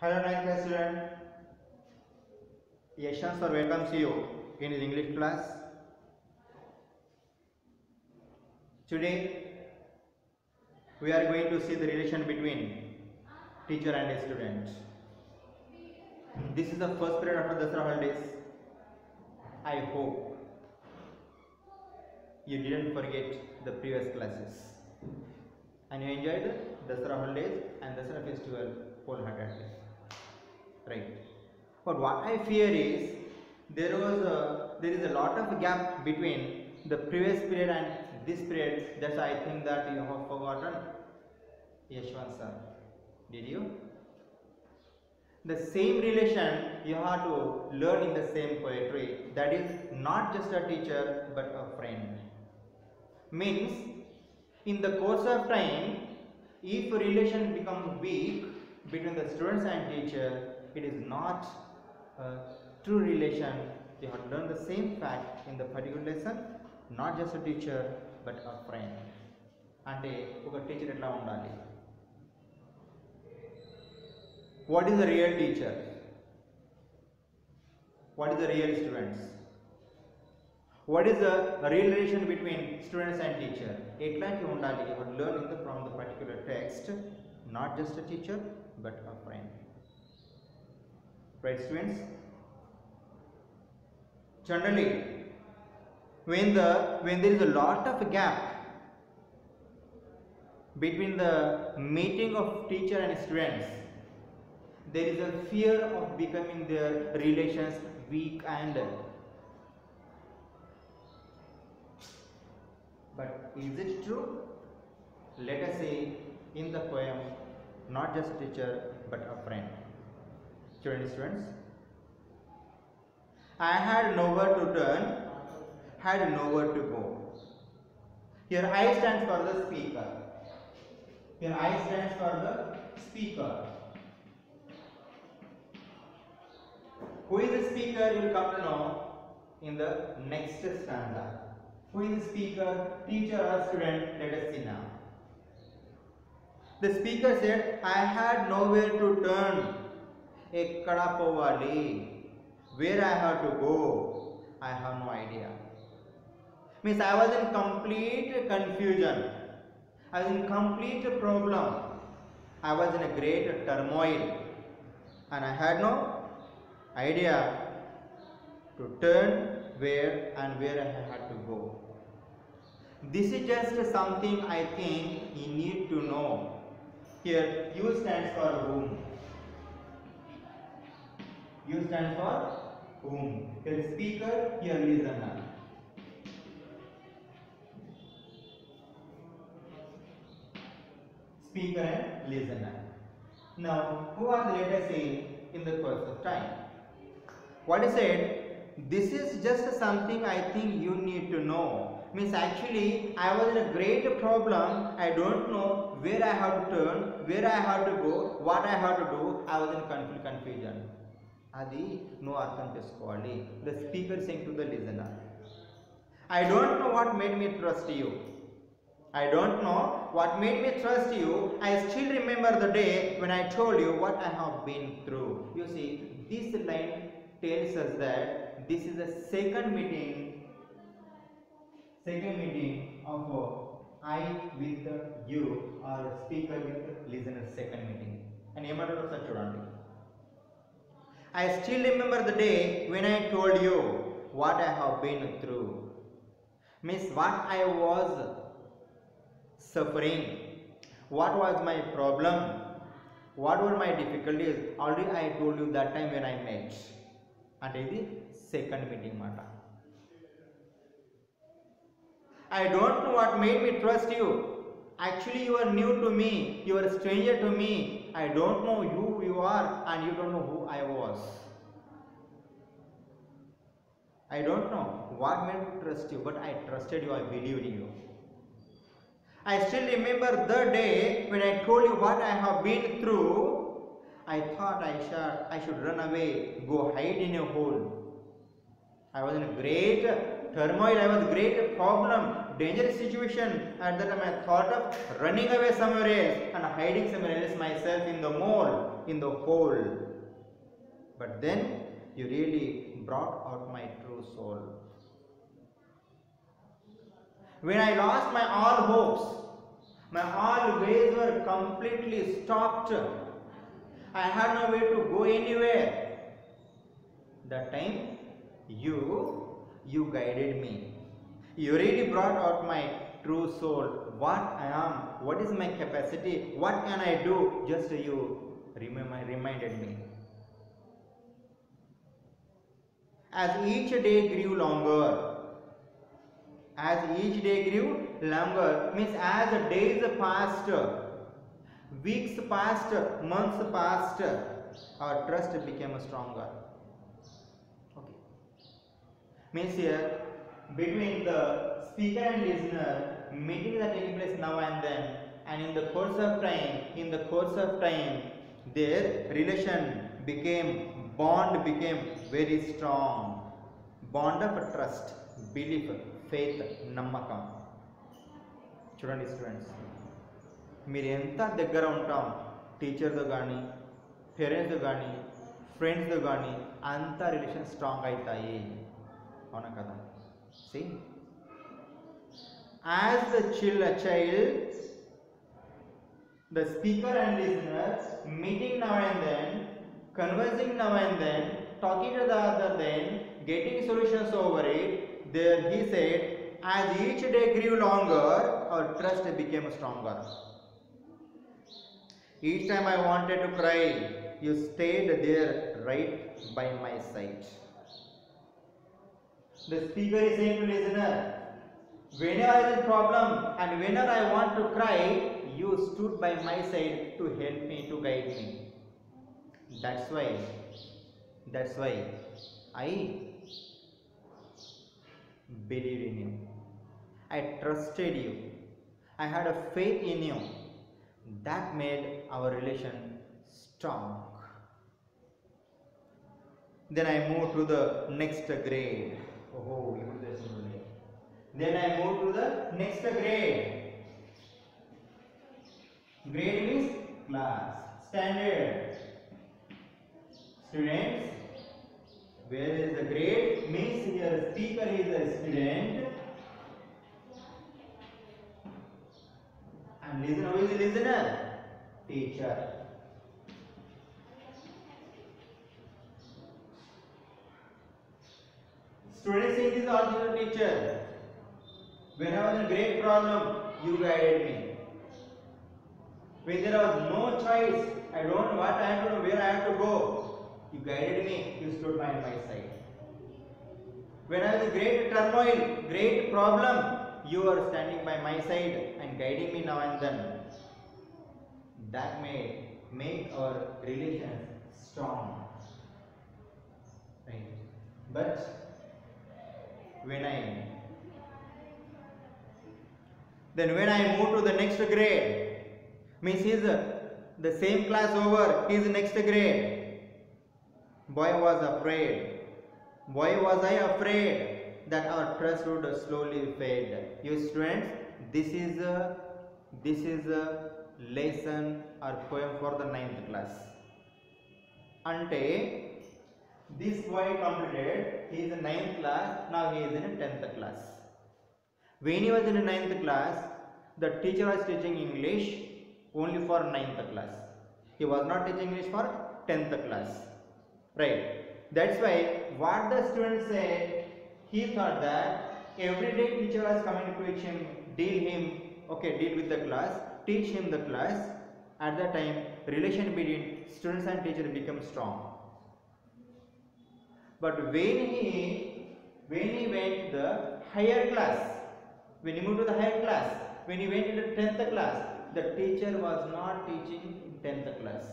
Hello, ninth class student. Yashant sir welcomes you in his English class. Today we are going to see the relation between teacher and a student. This is the first period after Dasara holidays. I hope you didn't forget the previous classes and you enjoyed the Dasara holidays and Dasara festival wholeheartedly. Right. But what I fear is there is a lot of gap between the previous period and this period. That's why I think that you have forgotten Yashwant sir. Did you? The same relation you have to learn in the same poetry. That is not just a teacher but a friend. Means in the course of time, if a relation becomes weak between the students and teacher, it is not a true relation. You have to learn the same fact in the particular lesson, not just a teacher but a friend. అంటే ఒక teacher ఎట్లా ఉండాలి? What is the real teacher? What is the real students? What is the real relation between students and teacher? ఎట్లాంటి ఉండాలి? You have to learn from the particular text, not just a teacher but a friend. Right, students? Generally, when there is a lot of gap between the meeting of teacher and students, there is a fear of becoming their relations weak and. But is it true? Let us say in the poem, not just teacher but a friend. Students, I had nowhere to turn, had nowhere to go. Here I stands for the speaker. Here I stands for the speaker. Who is the speaker? You will come to know in the next stanza. Who is the speaker? Teacher or student? Let us see now. The speaker said, I had nowhere to turn. Ekkada povali. Where I have to go? I have no idea. Means I was in complete confusion. I was in complete problem. I was in a great turmoil. And I had no idea to turn where and where I had to go. This is just something I think you need to know. Here, U stands for whom. U stands for whom. Here speaker, here listener. Speaker and listener. Now, who are the letters in the course of time? What is said? This is just something I think you need to know. Means actually I was in a great problem. I don't know where I have to turn, where I have to go, what I have to do. I was in complete confusion. Adi no artham chesukovali. The speaker saying to the listener, I don't know what made me trust you. I don't know what made me trust you. I still remember the day when I told you what I have been through. You see, this line tells us that this is the second meeting of I with you or speaker with listener, second meeting. And ఏమంటారు ఒకసారి చూడండి. I still remember the day when I told you what I have been through. Means what I was suffering, what was my problem, what were my difficulties. Already I told you that time when I met. అంటే ఇది second meeting మాట. I don't know what made me trust you. Actually you are new to me, you are a stranger to me. I don't know who you are and you don't know who I was. I don't know what made me trust you, but I trusted you, I believed you. I still remember the day when I told you what I have been through. I thought I should run away, go hide in a hole. I was in a great turmoil, I was a great problem, dangerous situation. At that time I thought of running away somewhere else and hiding somewhere else myself in the mole, in the hole. But then you really brought out my true soul. When I lost my all hopes, my all ways were completely stopped. I had no way to go anywhere. That time you guided me. You really brought out my true soul. What I am, what is my capacity, what can I do? Just you reminded me. As each day grew longer, means as the days passed, weeks passed, months passed, our trust became stronger. Okay. Means here, between the speaker and listener, meetings are taking place now and then, and in the course of time, their relation bond became very strong. Bond of trust, belief, faith, నమ్మకం. చూడండి students, మీరు ఎంత దగ్గర ఉంటాం టీచర్తో కానీ పేరెంట్స్తో కానీ ఫ్రెండ్స్తో కానీ అంత రిలేషన్ స్ట్రాంగ్ అవుతాయి. అవునా కదా? See, as the child, the speaker and listener meeting now and then, conversing now and then, talking to the other, then getting solutions over it. There he said, as each day grew longer, our trust became stronger. Each time I wanted to cry, you stayed there right by my side. The speaker is saying to listener, whenever there is a problem and whenever I want to cry, you stood by my side to help me, to guide me. That's why I believed in you. I trusted you. I had a faith in you. That made our relation strong. Then I moved to the next grade. Then I moved to the next grade. Grade means class, standard. Students, where is the grade? Means your speaker is a student. And listener, who is the listener? Teacher. Students think this is also the teacher. When I was in a great problem, you guided me. When there was no choice, I don't know what I have to do, where I have to go, you guided me, you stood by my side. When I was in great turmoil, great problem, you are standing by my side and guiding me now and then. That may make our relations strong. Right? But when I move to the next grade, means the same class over, he is next grade. Boy, was I afraid that our trust would slowly fade. You students, this is a lesson or poem for the 9th class. Ante this boy completed, he is in 9th class, now he is in 10th class. When he was in 9th class, the teacher was teaching English only for 9th class. He was not teaching English for 10th class. Right? That's why what the student said, he thought that every day teacher was coming to teach him, deal with the class, teach him the class. At that time, relation between students and teacher become strong. But when he went to the higher class, when he moved to the higher class, when he went into 10th class, the teacher was not teaching in 10th class.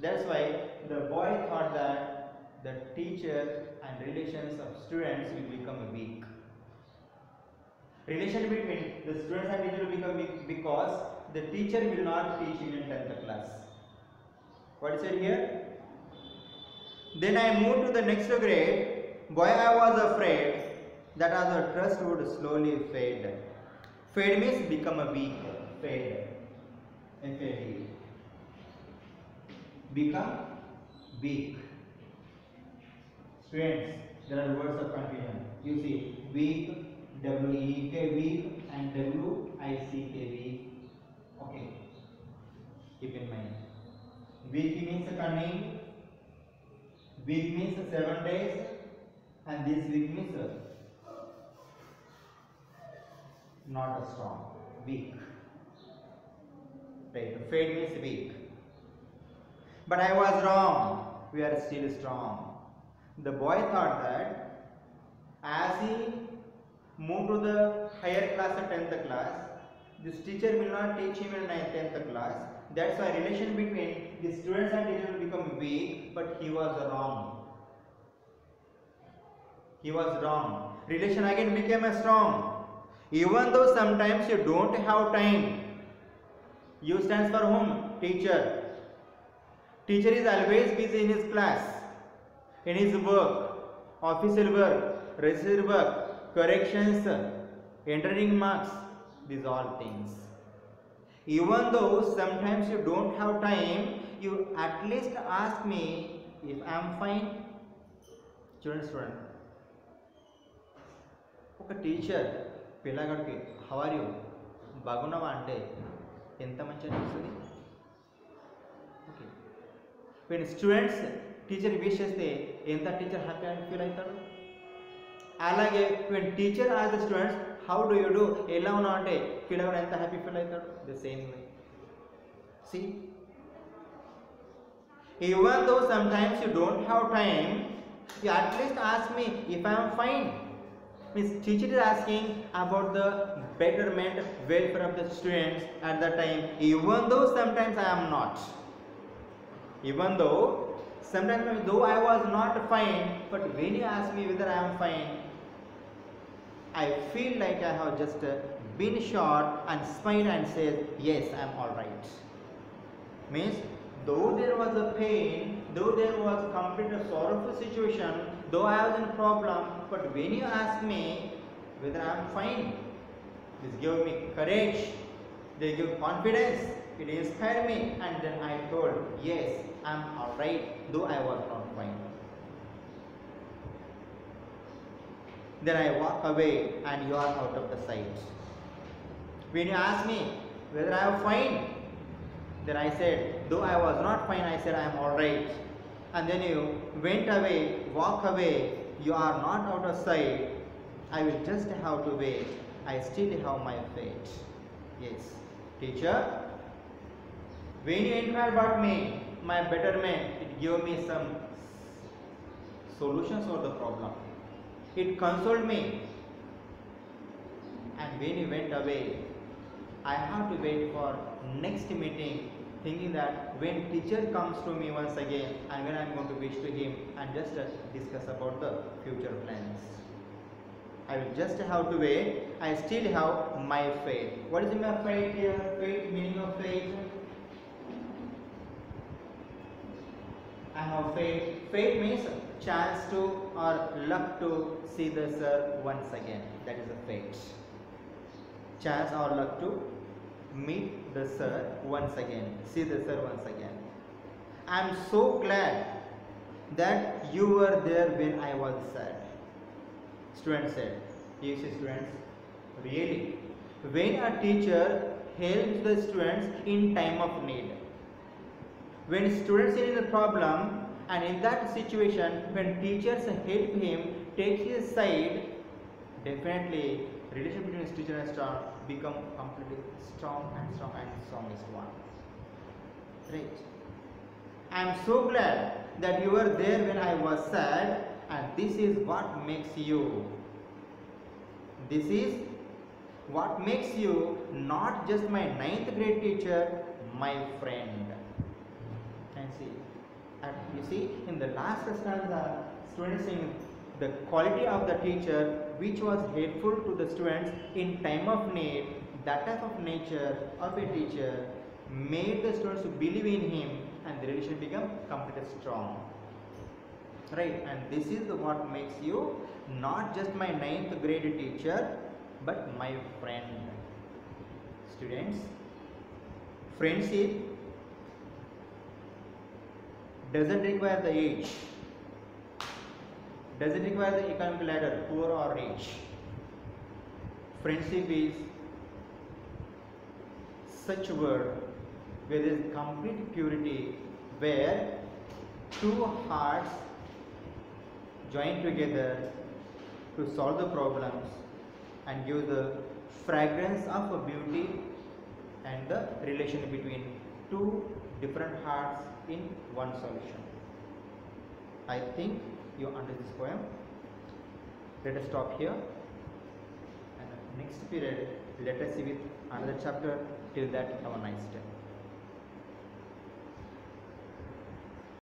That's why the boy thought that the teacher and relations of students will become weak. Relation between the students and teacher will become weak because the teacher will not teach in 10th class. What is it here? Then I moved to the next grade. Boy, I was afraid that also trust would slowly fade. Fade means become a weak. Fade. F-A-D. Become weak. Students, there are words of confusion. You see, weak, W-E-E-K, weak, and W-I-C-K, weak. Okay, keep in mind. Weak means cunning. Week means 7 days, and this week means not a strong, weak. Right, fade means weak. But I was wrong. We are still strong. The boy thought that as he moved to the higher class of 10th class, this teacher will not teach him in 10th class. That's why relation between the students and teacher will become weak, but he was wrong. He was wrong. Relation again became strong. Even though sometimes you don't have time. U stands for whom? Teacher. Teacher is always busy in his class, in his work, official work, registered work, corrections, entering marks, these all things. Even though sometimes you don't have time, you at least ask me if I am fine. Student. ఒక teacher పిల్లగాడికి how are you బాగున్నావా అంటే ఎంత మంచిగా అనిపిస్తుంది. Okay, when students teacher wish చేస్తే ఎంత teacher happy feel అవుతాడు. అలాగే when టీచర్ ఆస్ the students how do you do ఎలా ఉన్నావు అంటే పిల్లగాడు ఎంత హ్యాపీ ఫీల్ అవుతాడు. The same way. See, even though sometimes you don't have time, you at least ask me if I am fine. Means teacher is asking about the betterment, welfare of the students at that time, even though sometimes I am not. Even though sometimes though I was not fine, but when you ask me whether I am fine, I feel like I have just been shot and smiled and said yes, I am all right. Means though there was a pain, though there was complete sorrowful situation, though I was in a problem, but when you ask me whether I am fine, this gave me courage, they give confidence, it inspired me, and then I told yes, I am all right, though I was not fine. Then I walk away and you are out of the sight. When you ask me whether I am fine, then I said, though I was not fine, I said I am all right. And then you went away, walk away, you are not out of sight. I will just have to wait. I still have my fate. Yes, teacher, when you inquire about me, my betterment, it gave me some solutions for the problem. It consoled me. And when you went away, I have to wait for next meeting, thinking that when teacher comes to me once again and when I am going to wish to him and just discuss about the future plans. I will just have to wait. I still have my faith. What is my faith here? Faith, meaning of faith? I have faith. Faith means chance to or luck to see the sir once again. That is a faith. Chance or luck to meet the sir once again, see the sir once again. I am so glad that you were there when I was sad. Student said, you see students, really, when a teacher helps the students in time of need, when students are in a problem and in that situation, when teachers help him, take his side, definitely relation between teacher and student become completely strong and strongest one. Right. I am so glad that you were there when I was sad, and this is what makes you. This is what makes you not just my 9th grade teacher, my friend. And see, and you see in the last stanza, students sing the quality of the teacher which was helpful to the students in time of need. That type of nature of a teacher made the students to believe in him, and the relation became completely strong. right? And this is what makes you not just my 9th grade teacher but my friend. Students, friendship doesn't require the age, doesn't require the economic ladder, poor or rich. Friendship is such a word where there is complete purity, where two hearts join together to solve the problems and give the fragrance of a beauty and the relation between two different hearts in one solution. I think you understand this poem. Let us stop here, and next period let us see with another chapter. Till that, have a nice day.